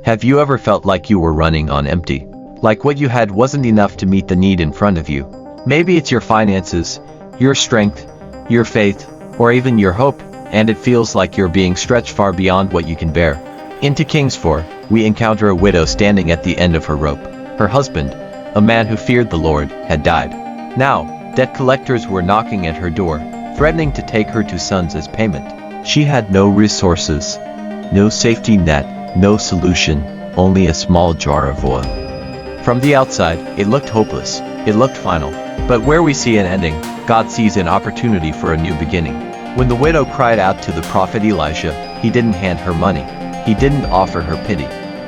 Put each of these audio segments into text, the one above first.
Have you ever felt like you were running on empty? Like what you had wasn't enough to meet the need in front of you? Maybe it's your finances, your strength, your faith, or even your hope, and it feels like you're being stretched far beyond what you can bear. In 2 Kings 4, we encounter a widow standing at the end of her rope. Her husband, a man who feared the Lord, had died. Now, debt collectors were knocking at her door, threatening to take her two sons as payment. She had no resources, no safety net, no solution, only a small jar of oil. From the outside, it looked hopeless, it looked final. But where we see an ending, God sees an opportunity for a new beginning. When the widow cried out to the prophet Elisha, he didn't hand her money. He didn't offer her pity.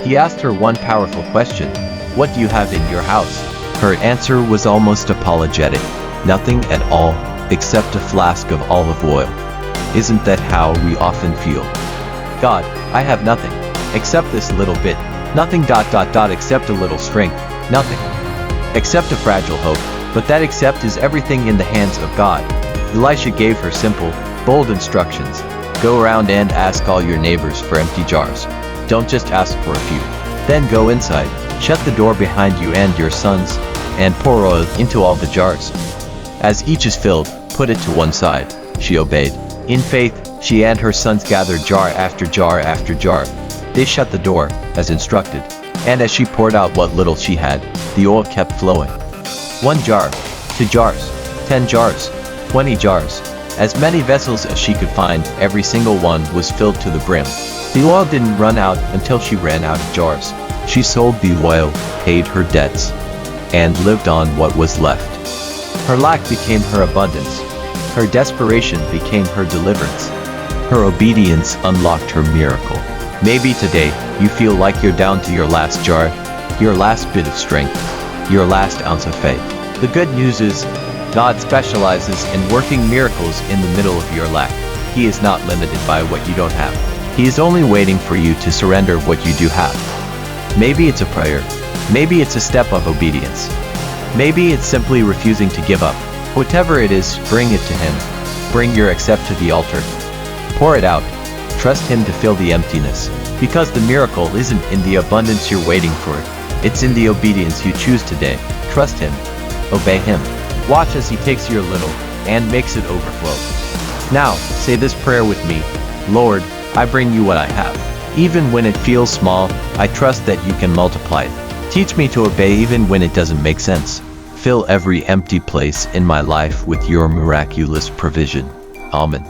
He asked her one powerful question: "What do you have in your house?" Her answer was almost apologetic: "Nothing at all, except a flask of olive oil." Isn't that how we often feel? God, I have nothing, except this little bit. Nothing ... except a little strength. Nothing. Except a fragile hope. But that except is everything in the hands of God. Elisha gave her simple, bold instructions. Go around and ask all your neighbors for empty jars. Don't just ask for a few. Then go inside, shut the door behind you and your sons, and pour oil into all the jars. As each is filled, put it to one side. She obeyed. In faith, she and her sons gathered jar after jar after jar. They shut the door, as instructed. And as she poured out what little she had, the oil kept flowing. 1 jar, 2 jars, 10 jars, 20 jars. As many vessels as she could find, every single one was filled to the brim. The oil didn't run out until she ran out of jars. She sold the oil, paid her debts, and lived on what was left. Her lack became her abundance. Her desperation became her deliverance. Her obedience unlocked her miracle. Maybe today, you feel like you're down to your last jar, your last bit of strength, your last ounce of faith. The good news is, God specializes in working miracles in the middle of your lack. He is not limited by what you don't have. He is only waiting for you to surrender what you do have. Maybe it's a prayer. Maybe it's a step of obedience. Maybe it's simply refusing to give up. Whatever it is, bring it to Him. Bring your accept to the altar. Pour it out. Trust Him to fill the emptiness. Because the miracle isn't in the abundance you're waiting for. It's in the obedience you choose today. Trust Him. Obey Him. Watch as He takes your little and makes it overflow. Now, say this prayer with me. Lord, I bring you what I have. Even when it feels small, I trust that you can multiply it. Teach me to obey even when it doesn't make sense. Fill every empty place in my life with your miraculous provision. Amen.